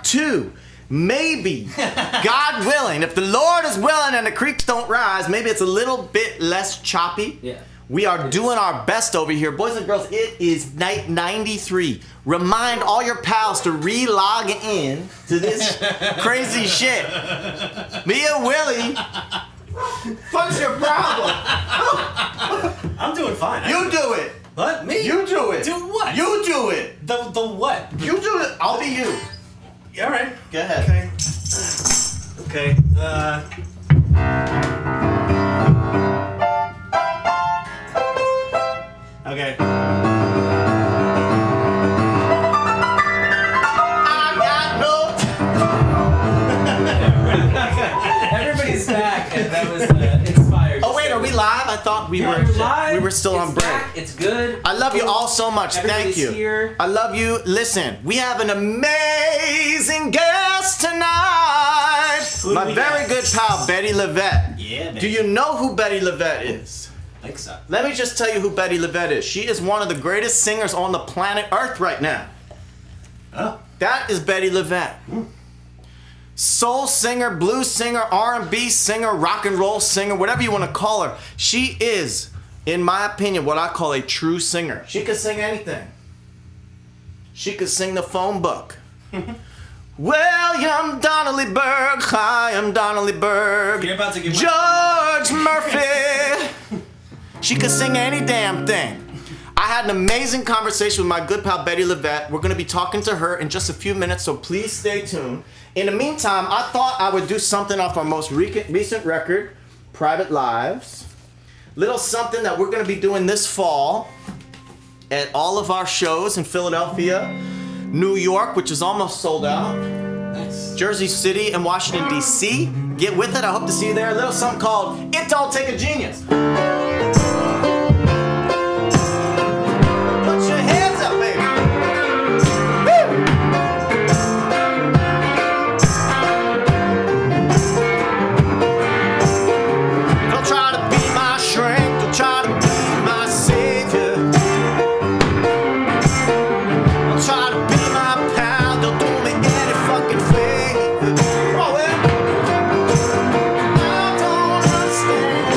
2. Maybe, God willing, if the Lord is willing and the creeks don't rise, maybe it's a little bit less choppy. Yeah. We are doing our best over here. Boys and girls, it is night 93. Remind all your pals to re-log in to this crazy shit. Me and Willie, what's your problem? I'm doing fine. You do it. What? Me? You do it. Do what? You do it. The what? You do it. I'll be you. All right. Go ahead. Okay. Okay. I got no. Everybody's back, and that was inspired. Oh wait, are we live? I thought we were. You're live. We were still on break. Back. It's good. I love you all so much. Thank Everybody's you. Here. I love you. Listen, we have an amazing guest tonight. My very good pal, Bettye LaVette. Yeah, man. Do you know who Bettye LaVette is? I think so. Let me just tell you who Bettye LaVette is. She is one of the greatest singers on the planet Earth right now. Oh. That is Bettye LaVette. Soul singer, blues singer, R&B singer, rock and roll singer, whatever you want to call her. She is, in my opinion, what I call a true singer. She could sing anything. She could sing the phone book. William Donnelly Berg, I am Donnelly Berg. You're about to give George Murphy. She could sing any damn thing. I had an amazing conversation with my good pal Bettye LaVette. We're going to be talking to her in just a few minutes, so please stay tuned. In the meantime, I thought I would do something off our most recent record, Private Lives. Little something that we're going to be doing this fall at all of our shows in Philadelphia, New York, which is almost sold out, Nice. Jersey City, and Washington, D.C. Get with it. I hope to see you there. A little something called It Don't Take a Genius. Put your hands up, baby. Woo! Don't try to be my shrink. Don't try to be my savior. Don't try to be my pal. Don't do me any fucking favor. Come on, man. I don't understand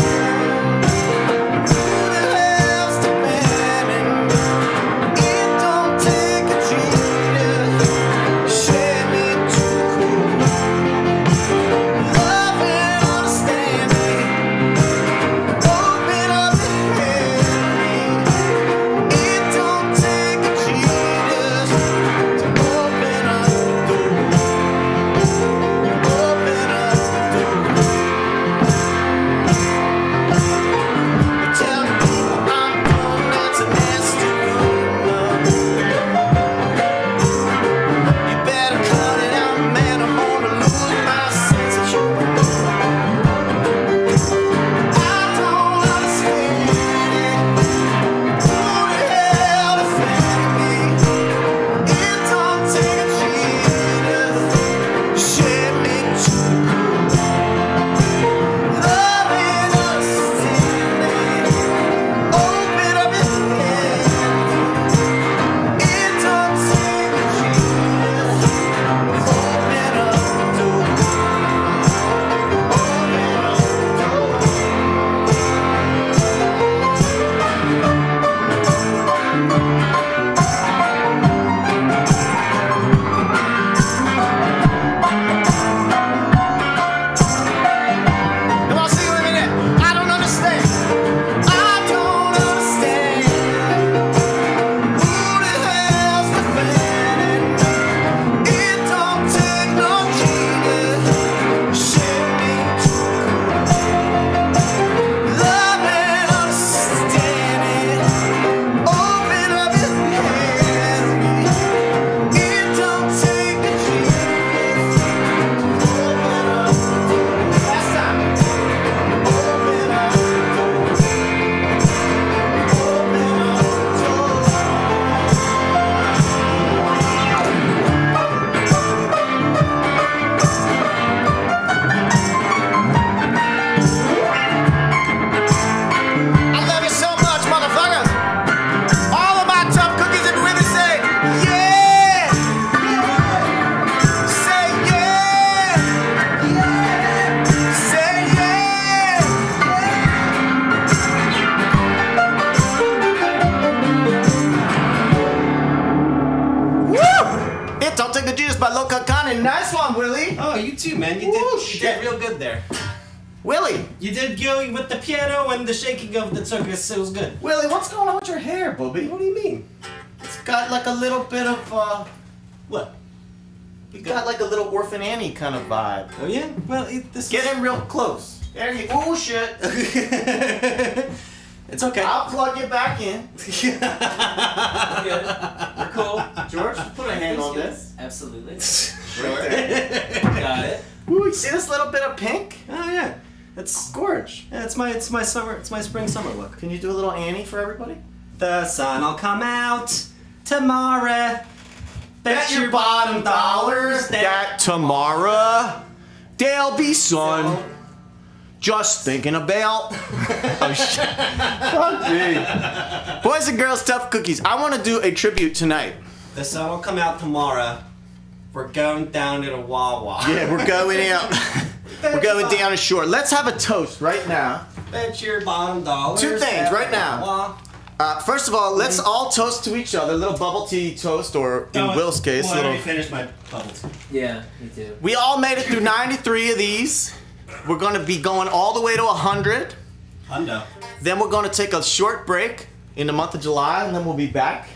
on, Willie. Oh, you too, man. You Ooh, did real good there. Willie. You did good with the piano and the shaking of the circus. It was good. Willie, what's going on with your hair, Booby? What do you mean? It's got like a little bit of, What? you got like a little Orphan Annie kind of vibe. Oh yeah. Well, this. Get in real close. There you go. Ooh, shit. It's okay. I'll plug you back in. Good. We're cool. George, put a hand on this. Absolutely. Right there. Got it. Ooh, you see this little bit of pink? Oh yeah. It's Gorge. yeah, it's my summer. It's my spring summer look. Can you do a little Annie for everybody? The sun'll come out tomorrow. Bet your bottom dollars that tomorrow there'll be sun. Just thinking about. Oh shit. Fuck me. Boys and girls, tough cookies. I want to do a tribute tonight. the sun'll come out tomorrow. We're going down to the Wawa. Yeah, we're going out. We're going down the shore. Let's have a toast right now. Bet your bottom dollars. Two things at right the now. Wawa. First of all, let's all toast to each other. A little bubble tea toast, or in Will's case, well, I little. already finished my bubbles. Yeah, me too. We all made it through 93 of these. We're going to be going all the way to 100. Hundo. Then we're going to take a short break in the month of July, and then we'll be back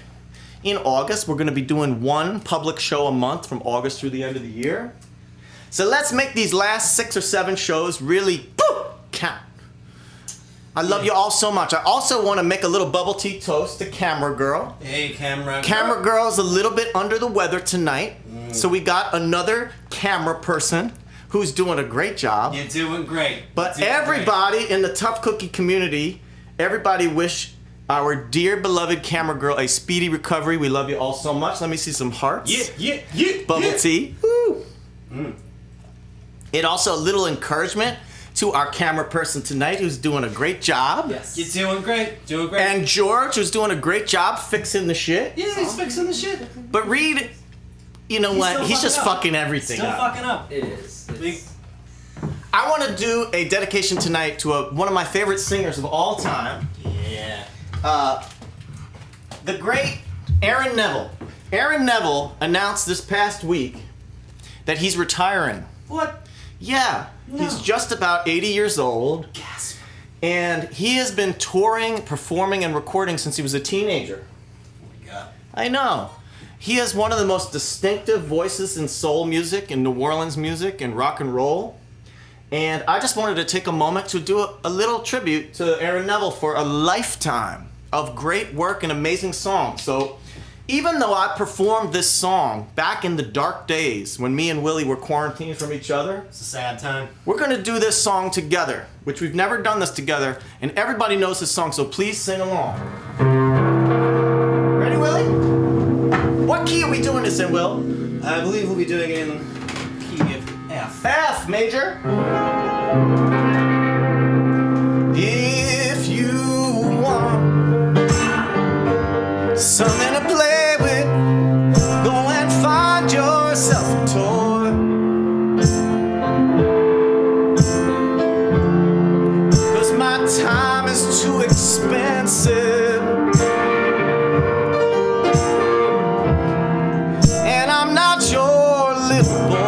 in August. We're going to be doing one public show a month from August through the end of the year. So let's make these last 6 or 7 shows really count. I love you all so much. I also want to make a little bubble tea toast to Camera Girl. Hey, camera. Camera Girl's a little bit under the weather tonight, so we got another camera person who's doing a great job. You're doing great. But You're doing everybody in the Tough Cookie community, everybody wish our dear beloved Camera Girl a speedy recovery. We love you all so much. Let me see some hearts. great. Yeah. Bubble tea. Woo. And also a little encouragement to our camera person tonight who's doing a great job. Yes. You're doing great. Doing great. And George who's doing a great job fixing the shit. yeah, he's fixing the shit. But Reed, you know He's what? still He's just fucking up. fucking everything Still up. fucking up. It is. It's, I want to do a dedication tonight to one of my favorite singers of all time. Yeah. The great Aaron Neville. Aaron Neville announced this past week that he's retiring. What? Yeah, he's just about 80 years old. Gasp. And he has been touring, performing, and recording since he was a teenager. Oh my god. I know. He has one of the most distinctive voices in soul music, and New Orleans music, and rock and roll. And I just wanted to take a moment to do a little tribute to Aaron Neville for a lifetime of great work and amazing songs. So even though I performed this song back in the dark days when me and Willie were quarantined from each other, It's a sad time. we're gonna do this song together, which we've never done this together, and everybody knows this song, so please sing along. Ready, Willie? What key are we doing this in, Will? I believe we'll be doing it in key of F. F major. If you want something to play with, go and find yourself a toy. 'Cause my time is too expensive, and I'm not your little boy.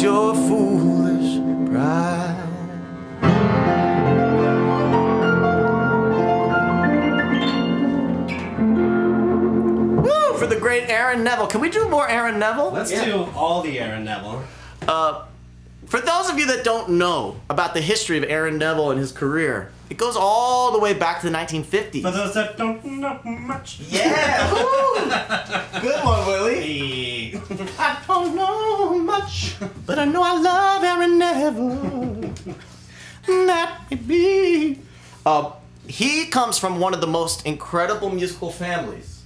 your foolish pride. Woo! For the great Aaron Neville. Can we do more Aaron Neville? Let's Do all the Aaron Neville. For those of you that don't know about the history of Aaron Neville and his career, it goes all the way back to the 1950s. For those that don't know much. Yeah! Woo! Good one, Willie. Hey. I don't know much, but I know I love Aaron Neville. That may be. He comes from one of the most incredible musical families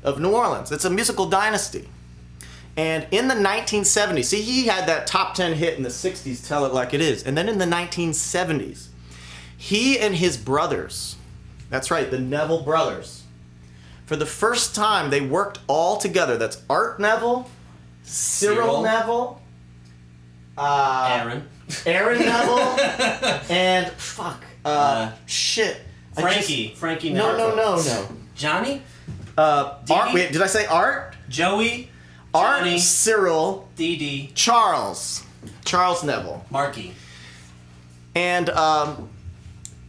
of New Orleans. It's a musical dynasty. And in the 1970s, see, he had that top 10 hit in the 60s, Tell It Like It Is. And then in the 1970s, he and his brothers, that's right, the Neville brothers, for the first time, they worked all together. That's Art Neville, Cyril Neville, Aaron. Neville, and Frankie No. Johnny? Art, wait, did I say Art? Joey? Art, Johnny. Cyril, Dee Dee. Charles Neville. Marky. And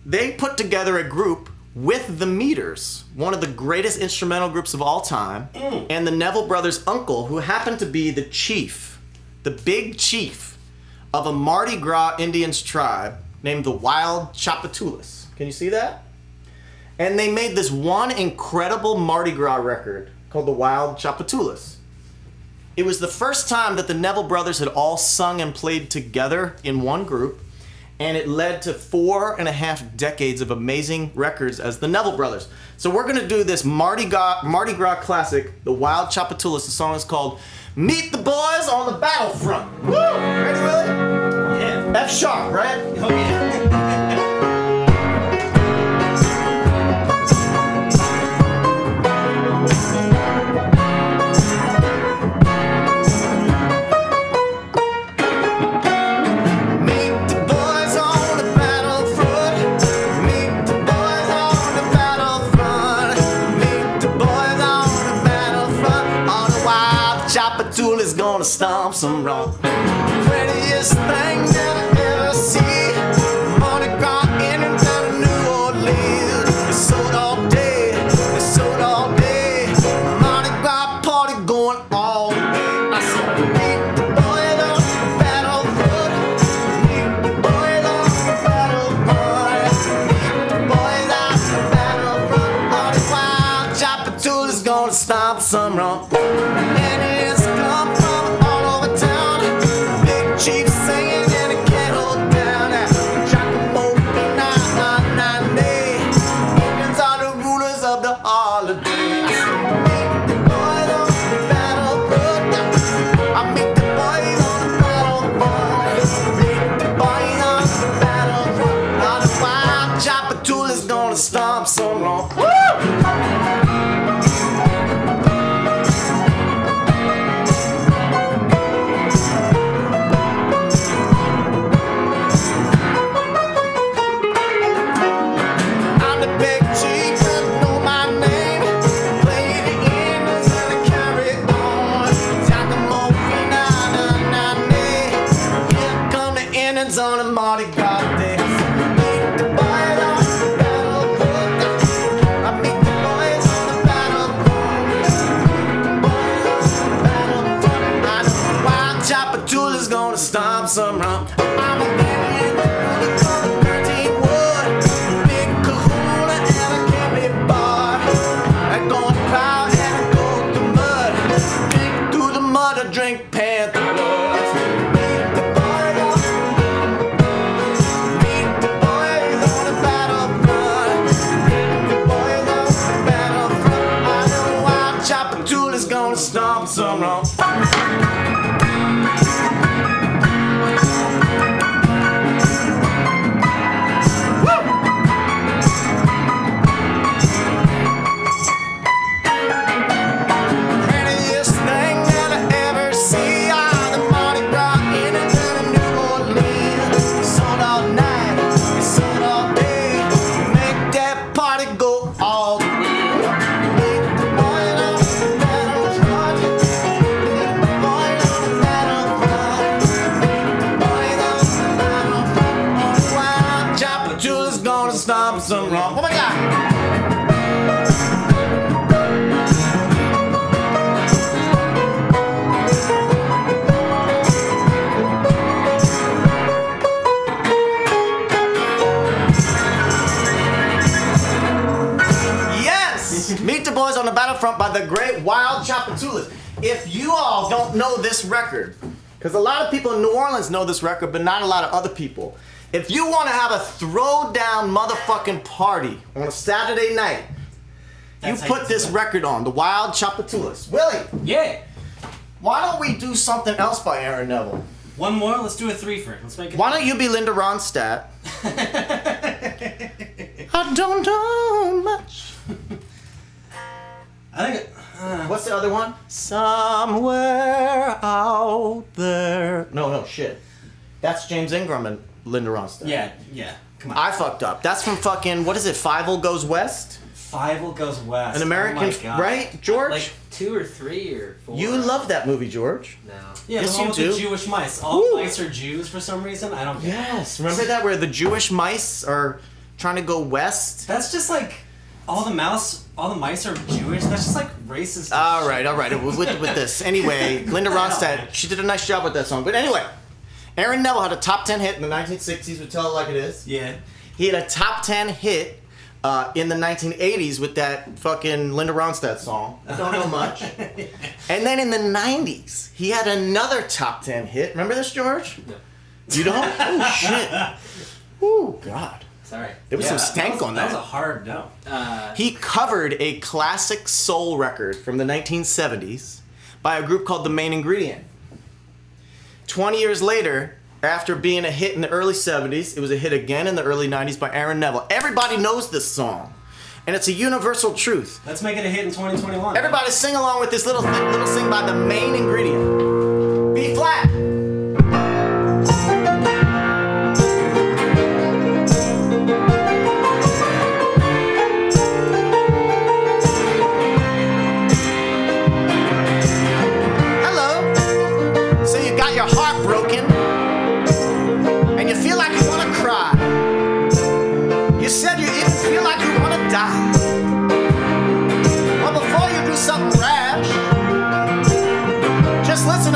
they put together a group with the Meters, one of the greatest instrumental groups of all time, and the Neville brothers' uncle, who happened to be the chief, the big chief of a Mardi Gras Indians tribe named the Wild Chapatoulas. Can you see that? And they made this one incredible Mardi Gras record called the Wild Chapatoulas. It was the first time that the Neville brothers had all sung and played together in one group, and it led to 4.5 decades of amazing records as the Neville brothers. So we're gonna do this Mardi Gras classic, the Wild Chapatoulas. The song is called Meet the Boys on the Battlefront. Woo! Ready, Willie? Yeah. F sharp, right? Oh, yeah. Is gonna stomp some wrong. Prettiest thing that I ever see. Mardi Gras in and out of New Orleans. It's sold all day. It's sold all day. Mardi Gras party going all the way. I said, meet the boys on the battlefront. Meet the boys on the battlefront. Meet the boys on the battlefront. All the Wild Chapatoulas gonna stomp some wrong. Chief singing and a kettle down at Indians are the rulers of the holiday. Meet the boys on the battlefront. I meet the boys on the battlefront. Meet the boys on the battlefront. All the Wild Chapatoulas gonna stomp some wrong. Woo! On a Mardi Gras day. Meet the boys on the battlefront. I meet the boys on the battlefront. Meet the boys on the battlefront. I know Wild Chapatoulas gonna stomp some rump. I'm a Indian who's gonna 13 wood. Big kahuna and a candy bar. I go proud and I go through mud. Dig through the mud, I drink panther blood. Gonna stomp some wrong. on the Battlefront by the great Wild Chapatulas. If you all don't know this record, because a lot of people in New Orleans know this record, but not a lot of other people. If you want to have a throwdown motherfucking party on a Saturday night, That's you how put do this it. record on, the Wild Chapatulas. Willie, Yeah. why don't we do something else by Aaron Neville? One more. Let's do a threefer. Let's make it. Why don't you be Linda Ronstadt? I don't know much. I think. What's the other one? Somewhere out there. No, shit. That's James Ingram and Linda Ronstadt. Yeah. Come on. I fucked up. That's from fucking, what is it, Fievel Goes West? Fievel Goes West. An American, Oh my God. right, George? Like 2 or 3 or 4. You love that movie, George. No. Yeah, Yes, the one you with do. the Jewish mice. All Woo. mice are Jews for some reason. I don't get it. Yes. Remember that where the Jewish mice are trying to go west? That's just like all the mice are Jewish. That's just like racist. All right. With this. Anyway, Linda Ronstadt, she did a nice job with that song. But anyway, Aaron Neville had a top 10 hit in the 1960s with Tell It Like It Is. Yeah. He had a top 10 hit in the 1980s with that fucking Linda Ronstadt song. I don't know much. And then in the 90s, he had another top 10 hit. Remember this, George? No. You don't? Oh, shit. Oh, God. Sorry. There was some stank on That was a that. hard no. He covered a classic soul record from the 1970s by a group called The Main Ingredient. 20 years later, after being a hit in the early 70s, it was a hit again in the early 90s by Aaron Neville. Everybody knows this song, and it's a universal truth. Let's make it a hit in 2021. Everybody sing along with this little sing by The Main Ingredient. B flat. Hello. So you got your heart broken, and you feel like you want to cry. You said you even feel like you want to die. Well, before you do something rash, just listen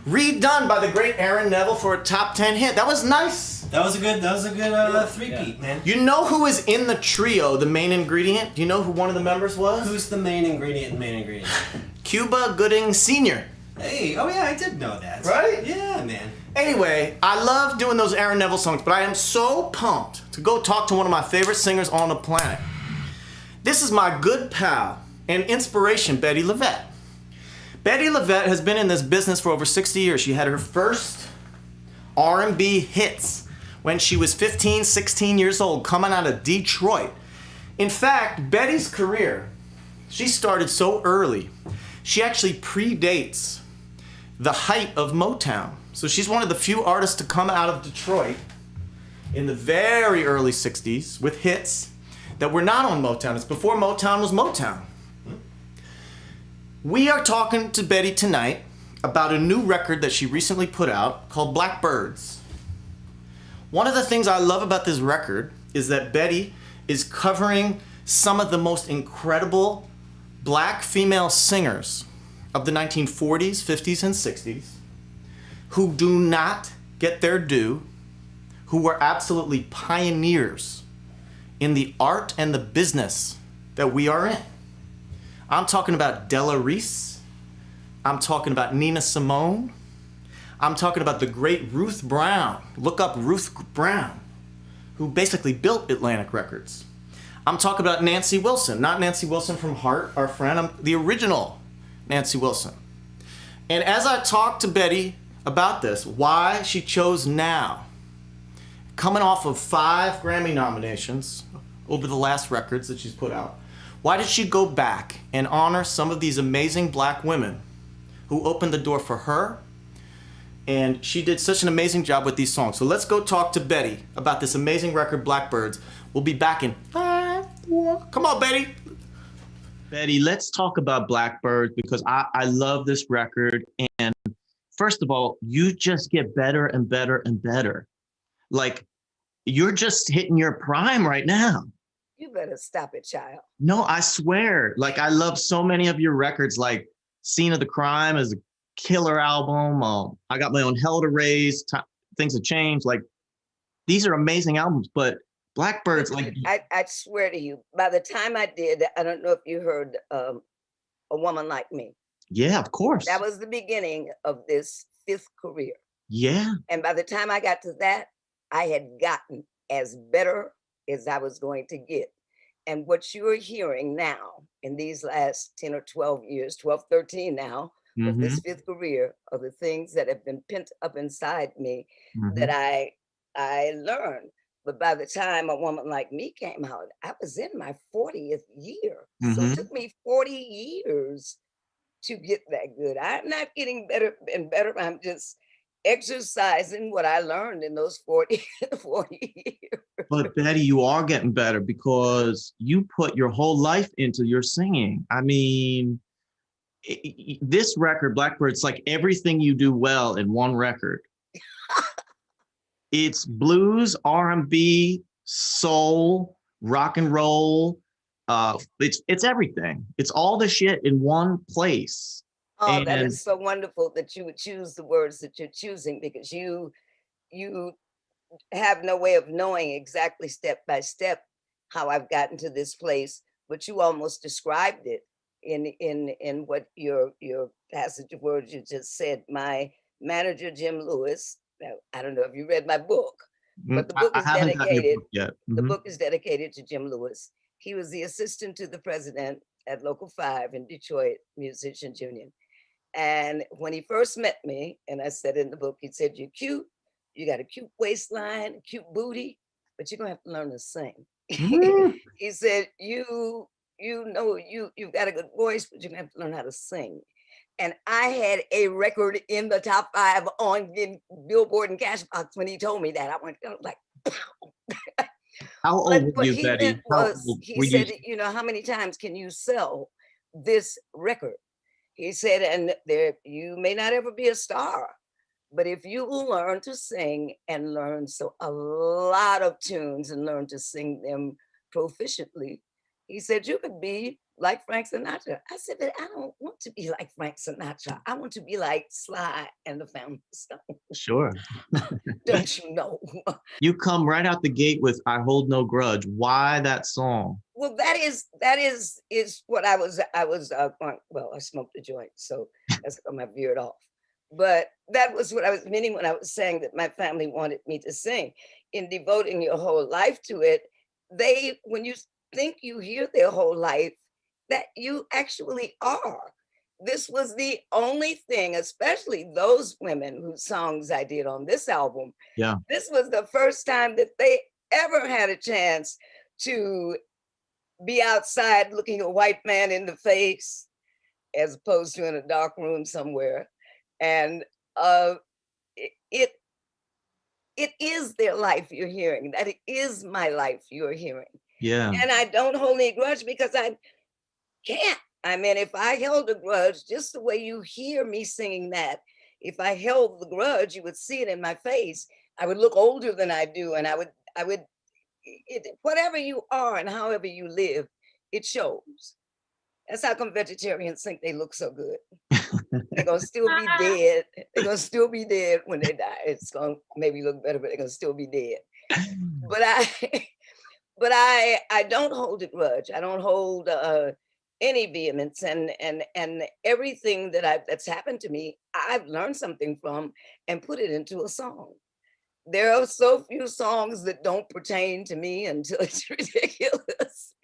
redone by the great Aaron Neville for a top 10 hit. That was nice. That was a good three-peat, man. You know who is in the trio, the main ingredient? Do you know who one of the members was? Who's the main ingredient? Cuba Gooding Sr. Hey, oh yeah, I did know that. Right? Yeah, man. Anyway, I love doing those Aaron Neville songs, but I am so pumped to go talk to one of my favorite singers on the planet. This is my good pal and inspiration, Bettye LaVette. Bettye LaVette has been in this business for over 60 years. She had her first R&B hits when she was 15, 16 years old, coming out of Detroit. In fact, Betty's career, she started so early, she actually predates the height of Motown. So she's one of the few artists to come out of Detroit in the very early 60s with hits that were not on Motown. It's before Motown was Motown. We are talking to Bettye tonight about a new record that she recently put out called Blackbirds. One of the things I love about this record is that Bettye is covering some of the most incredible black female singers of the 1940s, 50s, and 60s who do not get their due, who were absolutely pioneers in the art and the business that we are in. I'm talking about Della Reese. I'm talking about Nina Simone. I'm talking about the great Ruth Brown. Look up Ruth Brown, who basically built Atlantic Records. I'm talking about Nancy Wilson, not Nancy Wilson from Heart, our friend. I'm the original Nancy Wilson. And as I talked to Bettye about this, why she chose now, coming off of 5 Grammy nominations over the last records that she's put out, why did she go back and honor some of these amazing black women who opened the door for her? And she did such an amazing job with these songs. So let's go talk to Bettye about this amazing record, Blackbirds. We'll be back in 5, 4. Come on, Bettye. Bettye, let's talk about Blackbirds because I love this record. And first of all, you just get better and better and better. Like, you're just hitting your prime right now. You better stop it, child. No, I swear. Like, I love so many of your records, like Scene of the Crime is a killer album. I Got My Own Hell to Raise, Things Have Changed. Like, these are amazing albums, but Blackbirds, like... I swear to you, by the time I did, I don't know if you heard A Woman Like Me. Yeah, of course. That was the beginning of this 5th career. Yeah. And by the time I got to that, I had gotten as better as I was going to get. And what you are hearing now in these last 10 or 12 years, 12, 13 now, of this 5th career, are the things that have been pent up inside me that I learned. But by the time A Woman Like Me came out, I was in my 40th year. So it took me 40 years to get that good. I'm not getting better and better. I'm just exercising what I learned in those 40 years. But Bettye, you are getting better because you put your whole life into your singing. I mean, this record, Blackbird's like everything you do well in one record. It's blues, R&B, soul, rock and roll. It's everything. It's all the shit in one place. Oh, that is so wonderful that you would choose the words that you're choosing, because you have no way of knowing exactly step by step how I've gotten to this place, but you almost described it in what your passage of words you just said. My manager, Jim Lewis, I don't know if you read my book, but the book is dedicated. The book is dedicated to Jim Lewis. He was the assistant to the president at Local 5 in Detroit Musicians Union. And when he first met me, and I said in the book, he said, "You're cute, you got a cute waistline, a cute booty, but you're gonna have to learn to sing." He said, you've got a good voice, but you're gonna have to learn how to sing. And I had a record in the top 5 on Billboard and Cashbox when he told me that. I went like, pow. How old were you, Bettye? He said, you know, how many times can you sell this record? He said, and you may not ever be a star, but if you will learn to sing and learn a lot of tunes and learn to sing them proficiently, he said, you could be like Frank Sinatra. I said, but I don't want to be like Frank Sinatra. I want to be like Sly and the Family Stone. Sure. Don't you know? You come right out the gate with "I Hold No Grudge." Why that song? Well, that is what I was going. Well, I smoked a joint, so that's how I veered off. But that was what I was meaning when I was saying that my family wanted me to sing. In devoting your whole life to it, when you think you hear their whole life, that you actually are. This was the only thing, especially those women whose songs I did on this album. Yeah. This was the first time that they ever had a chance to be outside looking a white man in the face, as opposed to in a dark room somewhere. And it is their life you're hearing. That it is my life you're hearing. Yeah. And I don't hold any grudge because I can't. I mean, if I held a grudge, just the way you hear me singing that, if I held the grudge, you would see it in my face. I would look older than I do, and I would whatever you are and however you live, it shows. That's how come vegetarians think they look so good. They're gonna still be dead. They're gonna still be dead when they die. It's gonna maybe look better, but they're gonna still be dead. But I don't hold a grudge. I don't hold any vehemence, and everything that's happened to me, I've learned something from and put it into a song. There are so few songs that don't pertain to me until it's ridiculous,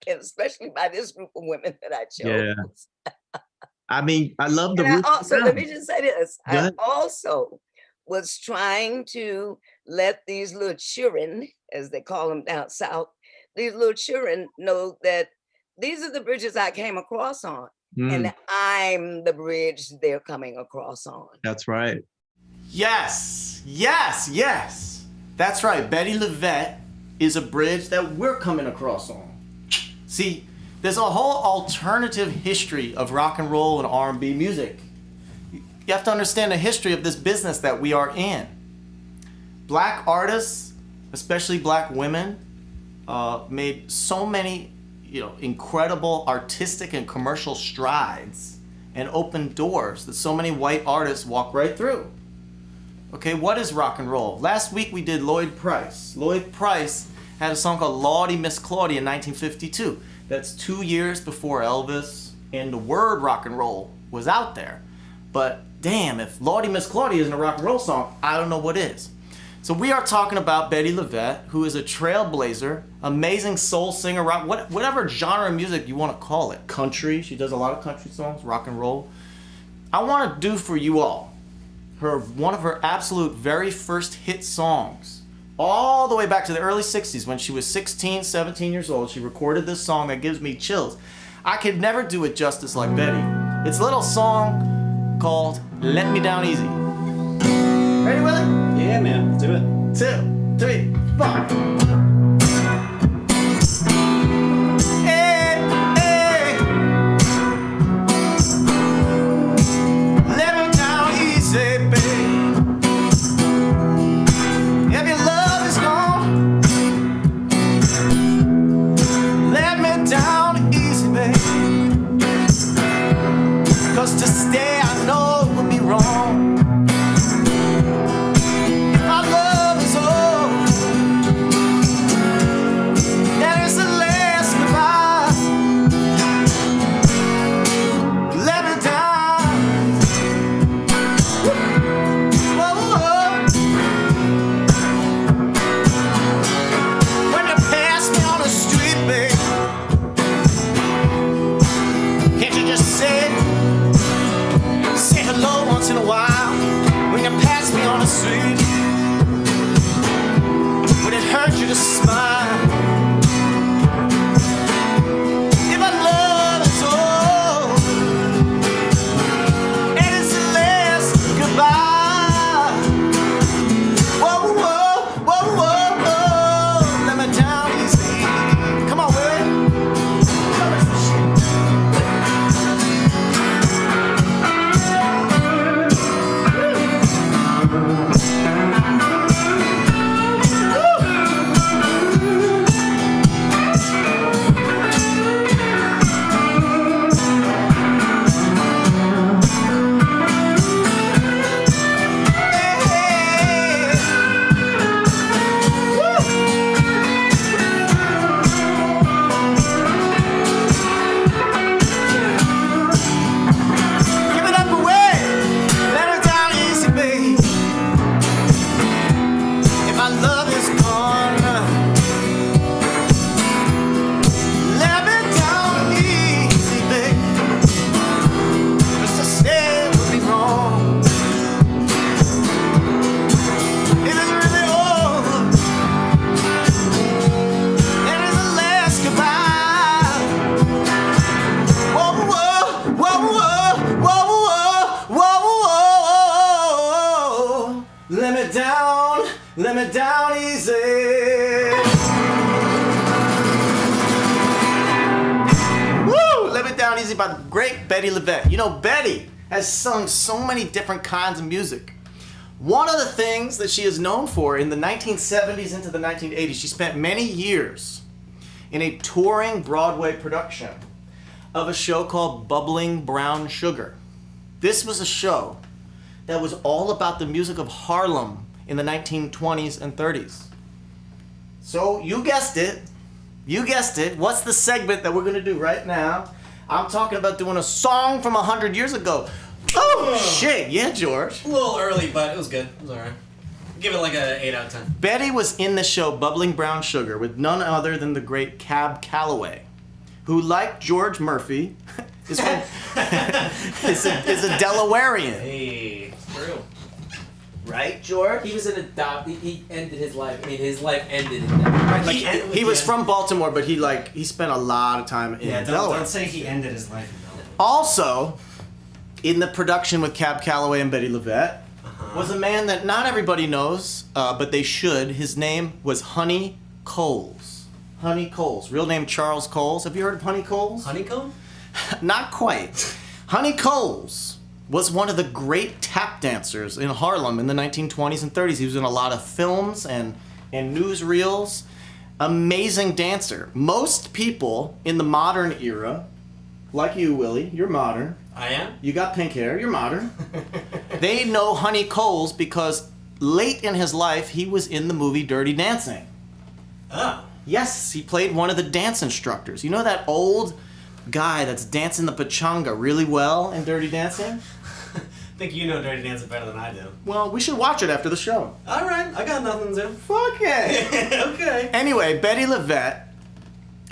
and especially by this group of women that I chose. Yeah. I mean, I love the. And I also, let me just say this. Go I ahead. also was trying to let these little children, as they call them down south, these little children know that these are the bridges I came across on, and I'm the bridge they're coming across on. That's right. Yes, yes, yes. That's right. Bettye LaVette is a bridge that we're coming across on. See, there's a whole alternative history of rock and roll and R&B music. You have to understand the history of this business that we are in. Black artists, especially black women, made so many, incredible artistic and commercial strides and opened doors that so many white artists walk right through. Okay, what is rock and roll? Last week we did Lloyd Price. Lloyd Price had a song called Lawdy Miss Claudy in 1952. That's 2 years before Elvis and the word rock and roll was out there. But damn, if Lawdy Miss Claudy isn't a rock and roll song, I don't know what is. So we are talking about Bettye LaVette, who is a trailblazer, amazing soul singer, rock, whatever genre of music you want to call it. Country, she does a lot of country songs, rock and roll. I want to do for you all one of her absolute very first hit songs, all the way back to the early 60s when she was 16, 17 years old. She recorded this song that gives me chills. I could never do it justice like Bettye. It's a little song called Let Me Down Easy. Ready with it? Yeah, man, do it. 2, 3, 4. Hey, hey. Let me down easy, babe. If your love is gone, let me down easy, babe. 'Cause to stay I know would be wrong. If our love is over, me down easy. Woo! Let Me Down Easy by the great Bettye LaVette. You know, Betty has sung so many different kinds of music. One of the things that she is known for in the 1970s into the 1980s, she spent many years in a touring Broadway production of a show called Bubbling Brown Sugar. This was a show that was all about the music of Harlem in the 1920s and 30s. So you guessed it. What's the segment that we're gonna do right now? I'm talking about doing a song from 100 years ago. Oh, shit, yeah, George. A little early, but it was good. It was alright. Give it like a 8 out of 10. Betty was in the show Bubbling Brown Sugar with none other than the great Cab Calloway, who, like George Murphy, is a Delawarean. Hey, it's true. Right, George? He was an he ended his life. I mean, his life ended in that. He was from Baltimore, but he spent a lot of time in Delaware. Don't say he ended his life in Delaware. Also, in the production with Cab Calloway and Bettye LaVette, was a man that not everybody knows, but they should. His name was Honey Coles. Honey Coles. Real name Charles Coles. Have you heard of Honey Coles? Honeycomb? Not quite. Honey Coles was one of the great tap dancers in Harlem in the 1920s and 30s. He was in a lot of films and newsreels. Amazing dancer. Most people in the modern era, like you, Willie, you're modern. I am? You got pink hair, you're modern. They know Honey Coles because late in his life, he was in the movie Dirty Dancing. Oh. Yes, he played one of the dance instructors. You know that old guy that's dancing the pachanga really well in Dirty Dancing? I think you know Dirty Dancing better than I do. Well, we should watch it after the show. Alright, I got nothing to do. Fuck it. Okay. Anyway, Bettye LaVette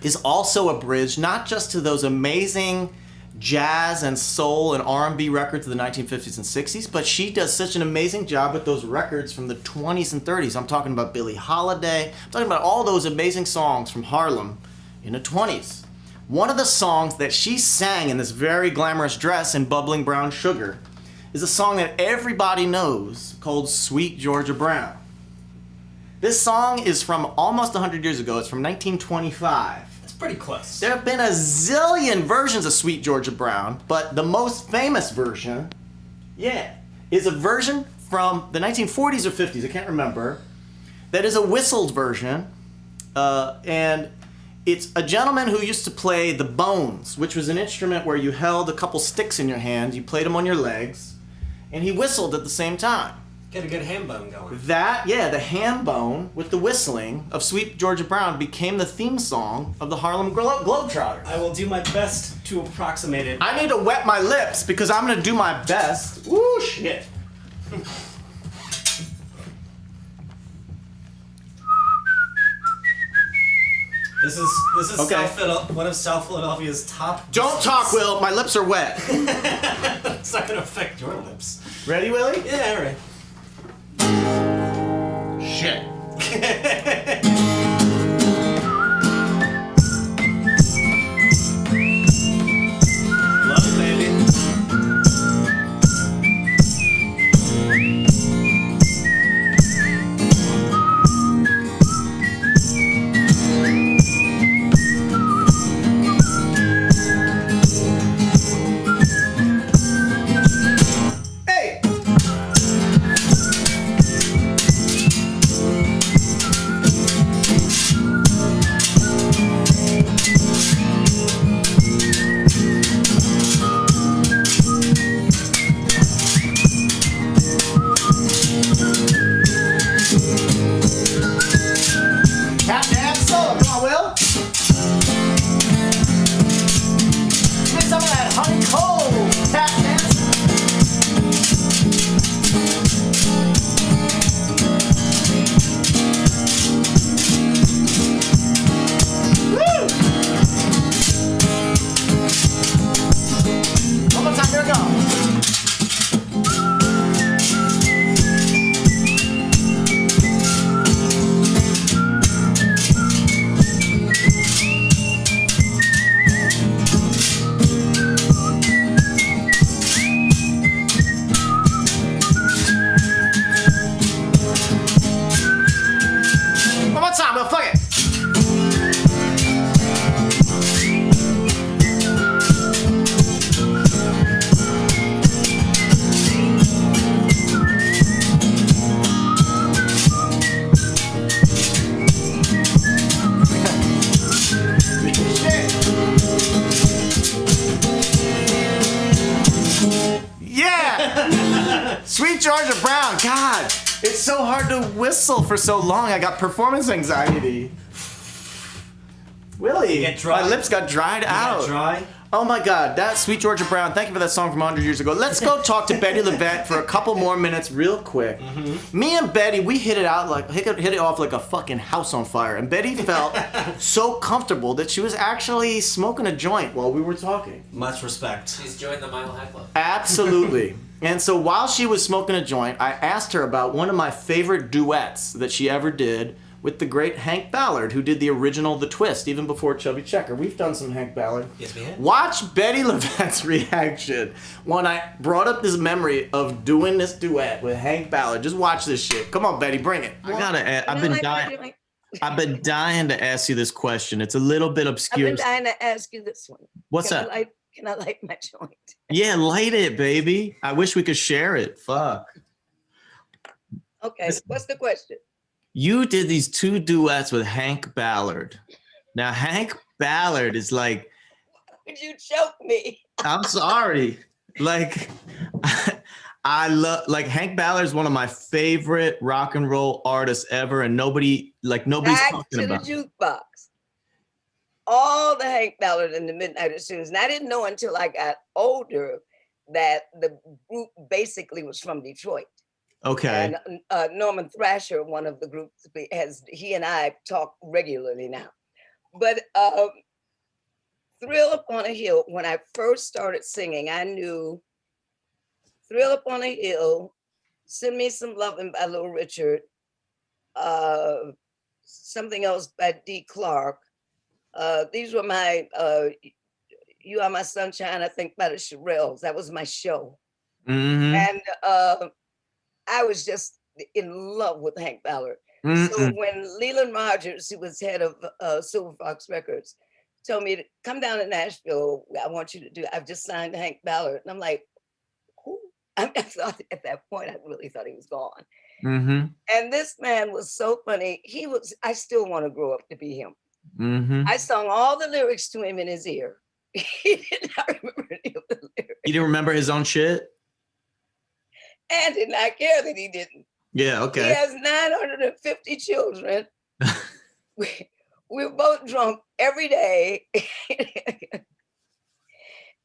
is also a bridge not just to those amazing jazz and soul and R&B records of the 1950s and 60s, but she does such an amazing job with those records from the 20s and 30s. I'm talking about Billie Holiday. I'm talking about all those amazing songs from Harlem in the 20s. One of the songs that she sang in this very glamorous dress in Bubbling Brown Sugar is a song that everybody knows called Sweet Georgia Brown. This song is from almost 100 years ago. It's from 1925. It's pretty close. There have been a zillion versions of Sweet Georgia Brown, but the most famous version, is a version from the 1940s or 50s, I can't remember, that is a whistled version, and it's a gentleman who used to play the bones, which was an instrument where you held a couple sticks in your hand, you played them on your legs, and he whistled at the same time. Get a good ham bone going. The ham bone with the whistling of Sweet Georgia Brown became the theme song of the Harlem Globetrotters. I will do my best to approximate it. I need to wet my lips because I'm gonna do my best. Ooh, shit. This is Okay. one of South Philadelphia's top. Don't talk, Will. My lips are wet. It's not gonna affect your lips. Ready, Willie? Yeah, all right. Shit. Love it, baby. Hey! It's so hard to whistle for so long. I got performance anxiety. Willie, Get dry? my lips got dried out. Dry? Oh my God, that Sweet Georgia Brown. Thank you for that song from 100 years ago. Let's go talk to Bettye LaVette for a couple more minutes, real quick. Me and Bettye, we hit it off like a fucking house on fire. And Bettye felt so comfortable that she was actually smoking a joint while we were talking. Much respect. She's joined the Mile High Club. Absolutely. And so while she was smoking a joint, I asked her about one of my favorite duets that she ever did with the great Hank Ballard, who did the original The Twist, even before Chubby Checker. We've done some Hank Ballard. Yes, we have. Watch Bettye LaVette's reaction when I brought up this memory of doing this duet with Hank Ballard. Just watch this shit. Come on, Bettye, bring it. I've been dying to ask you this question. It's a little bit obscure. I've been dying to ask you this one. What's Can that? Can I light my joint? Yeah, light it, baby. I wish we could share it. Fuck. Okay, what's the question? You did these two duets with Hank Ballard. Now, Hank Ballard is like, Would you choke me? I'm sorry. Like, I love, like, Hank Ballard is one of my favorite rock and roll artists ever, and nobody's Back talking to about the jukebox. All the Hank Ballard and the Midnight Tunes. And I didn't know until I got older that the group basically was from Detroit. Okay. And Norman Thrasher, one of the groups, he and I talk regularly now. But Thrill Up on a Hill, when I first started singing, I knew Thrill Up on a Hill, Send Me Some Lovin' by Little Richard, something else by Dee Clark. These were my, You Are My Sunshine, I think by the Shirelles. That was my show. Mm-hmm. And I was just in love with Hank Ballard. Mm-hmm. So when Leland Rogers, who was head of Silver Fox Records, told me to come down to Nashville, I've just signed Hank Ballard. And I'm like, who? I thought at that point, I really thought he was gone. Mm-hmm. And this man was so funny. I still want to grow up to be him. Mm-hmm. I sung all the lyrics to him in his ear. He did not remember any of the lyrics. You didn't remember his own shit? And did not care that he didn't. Yeah, okay. He has 950 children. We're both drunk every day.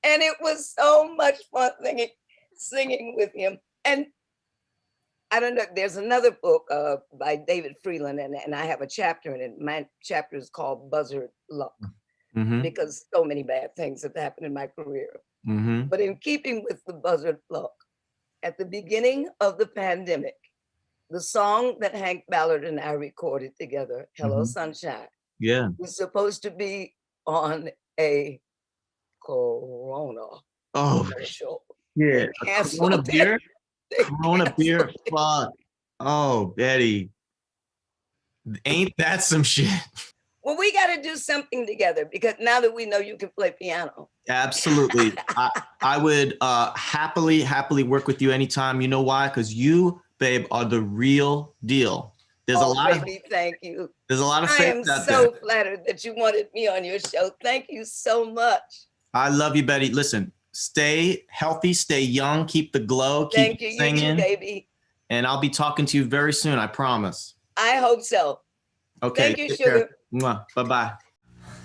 And it was so much fun singing with him. And I don't know, there's another book by David Freeland, and I have a chapter in it. My chapter is called Buzzard Luck, because so many bad things have happened in my career. Mm-hmm. But in keeping with the Buzzard Luck, at the beginning of the pandemic, the song that Hank Ballard and I recorded together, Hello Sunshine, was supposed to be on a Corona commercial. Yeah. Canceled Corona it. beer? They Corona canceled beer? it. Fuck. Oh, Bettye. Ain't that some shit? Well, we got to do something together, because now that we know you can play piano. Absolutely. I would happily work with you anytime. You know why? Because you, babe, are the real deal. There's a lot baby, thank you. There's a lot of I am faith out so there. flattered that you wanted me on your show. Thank you so much. I love you, Bettye. Listen, stay healthy, stay young, keep the glow, keep Thank you, singing. you too, baby. And I'll be talking to you very soon, I promise. I hope so. Okay. Thank you, take sugar. care. Mwah. Bye-bye.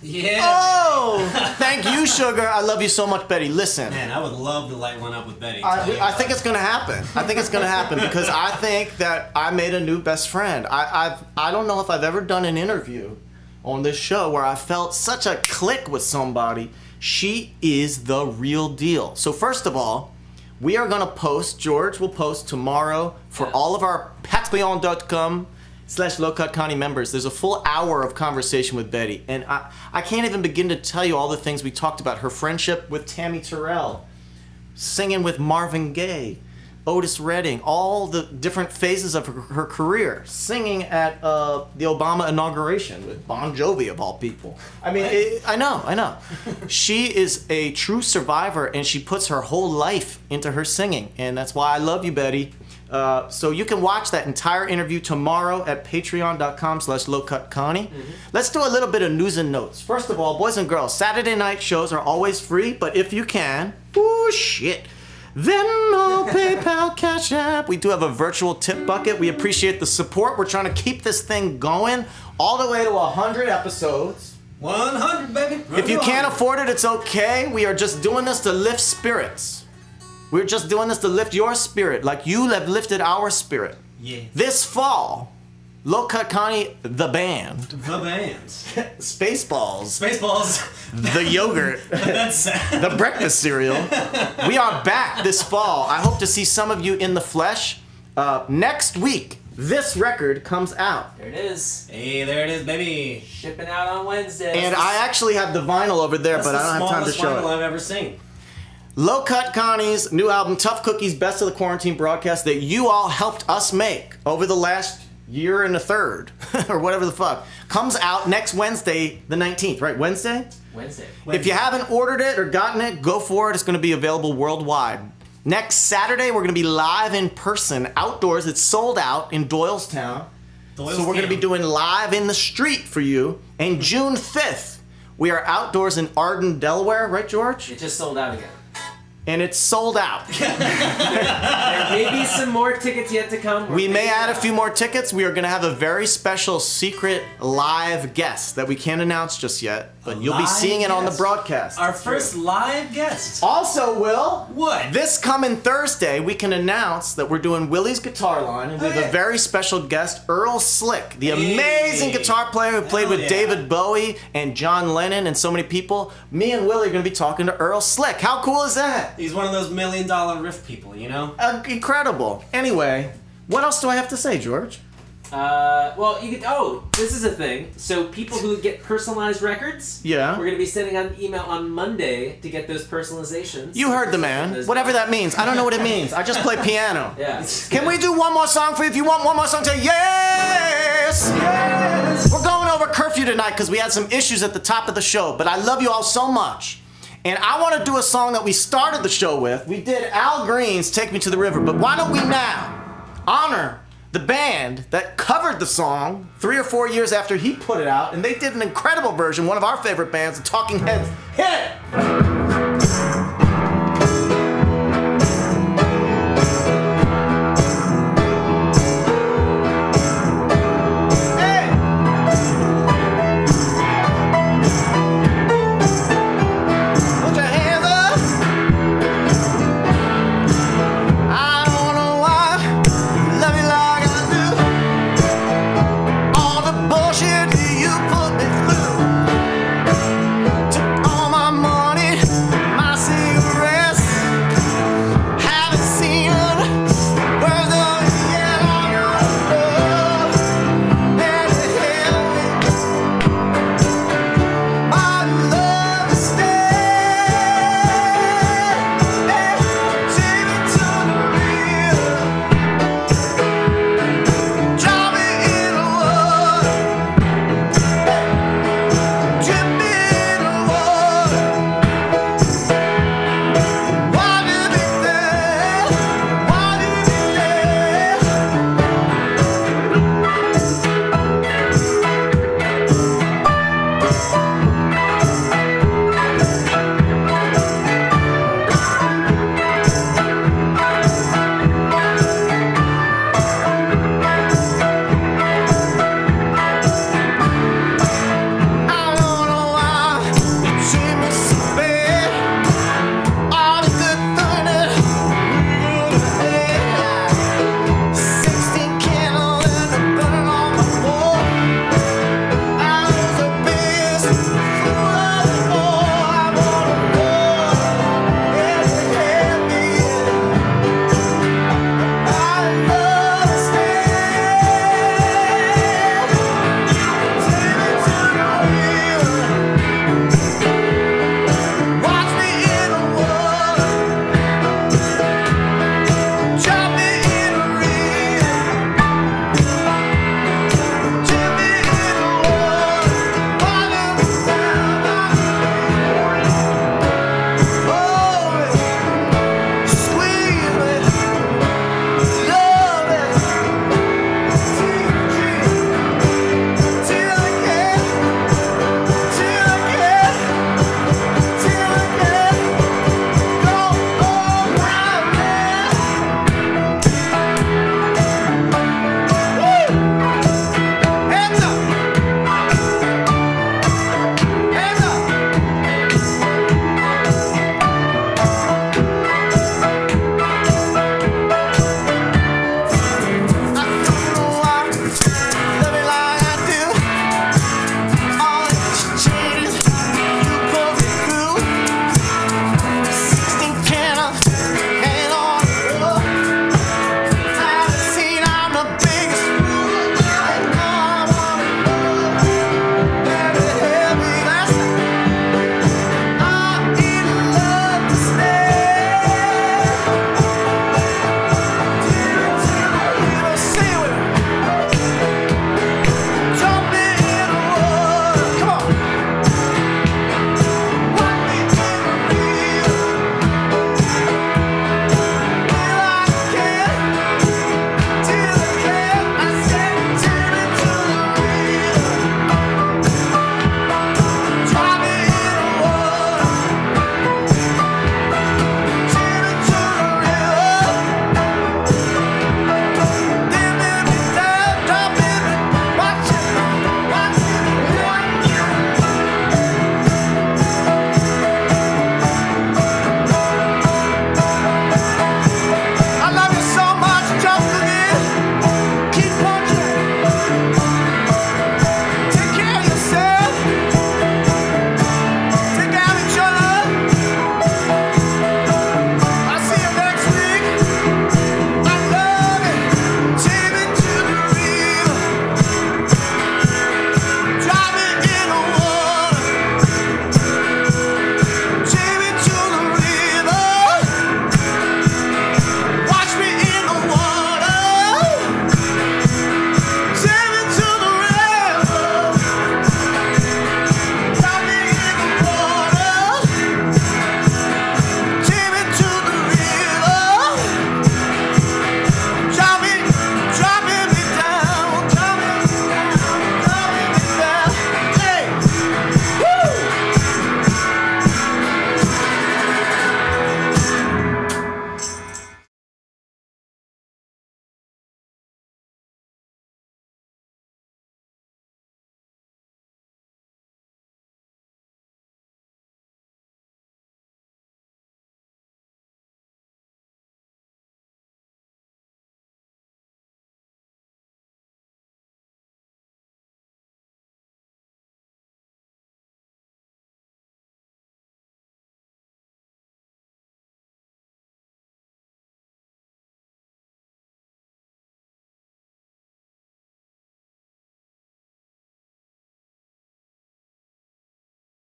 Yeah. Oh, thank you, sugar. I love you so much, Bettye. Listen. Man, I would love to light one up with Bettye. I think it's gonna happen. I think it's gonna happen because I think that I made a new best friend. I don't know if I've ever done an interview on this show where I felt such a click with somebody. She is the real deal. So first of all, we are gonna post. George will post tomorrow for all of our patreon.com/Low Cut Connie members. There's a full hour of conversation with Bettye, and I can't even begin to tell you all the things we talked about. Her friendship with Tammy Terrell, singing with Marvin Gaye, Otis Redding, all the different phases of her career, singing at the Obama inauguration with Bon Jovi of all people. I mean, I know. She is a true survivor, and she puts her whole life into her singing, and that's why I love you, Bettye. So you can watch that entire interview tomorrow at patreon.com/lowcutconnie. Let's do a little bit of news and notes. First of all, boys and girls, Saturday night shows are always free, but if you can, Venmo, PayPal, Cash App. We do have a virtual tip bucket. We appreciate the support. We're trying to keep this thing going all the way to 100 episodes. 100, baby. If you can't afford it, it's okay. We are just doing this to lift spirits. We're just doing this to lift your spirit like you have lifted our spirit. Yeah. This fall, Low Cut Connie, the band. The band. Spaceballs. Spaceballs. The yogurt. That's The breakfast cereal. We are back this fall. I hope to see some of you in the flesh. Next week, this record comes out. There it is. Hey, there it is, baby. Shipping out on Wednesday. And I actually have the vinyl over there, That's but I don't have time to show vinyl it. I've ever seen. Low Cut Connie's new album, Tough Cookies, Best of the Quarantine broadcast that you all helped us make over the last year and a third, or whatever the fuck, comes out next Wednesday, the 19th, right? Wednesday? Wednesday. If you haven't ordered it or gotten it, go for it. It's going to be available worldwide. Next Saturday, we're going to be live in person, outdoors. It's sold out in Doylestown. So we're going to be doing live in the street for you. And June 5th, we are outdoors in Arden, Delaware, right, George? It just sold out again. And it's sold out. There may be some more tickets yet to come. We may add a few more tickets. We are going to have a very special secret live guest that we can't announce just yet, but you'll be live seeing it on the guest? broadcast. Our first live guest. Also, Will, What? this coming Thursday, we can announce that we're doing Willie's Guitar Line, and we have a very special guest, Earl Slick, the amazing guitar player who played with David Bowie and John Lennon and so many people. Me and Willie are going to be talking to Earl Slick. How cool is that? He's one of those $1 million riff people, you know? Incredible. Anyway, what else do I have to say, George? Well, you could. Oh, this is a thing. So people who get personalized records, Yeah. we're gonna be sending out an email on Monday to get those personalizations. You heard the man. Whatever that means. I don't know what it means. I just play piano. Yeah. Can we do one more song for you? If you want one more song, say yes! Yes! We're going over curfew tonight because we had some issues at the top of the show, but I love you all so much. And I want to do a song that we started the show with. We did Al Green's Take Me to the River, but why don't we now honor the band that covered the song 3 or 4 years after he put it out, and they did an incredible version, one of our favorite bands, the Talking Heads. Hit it!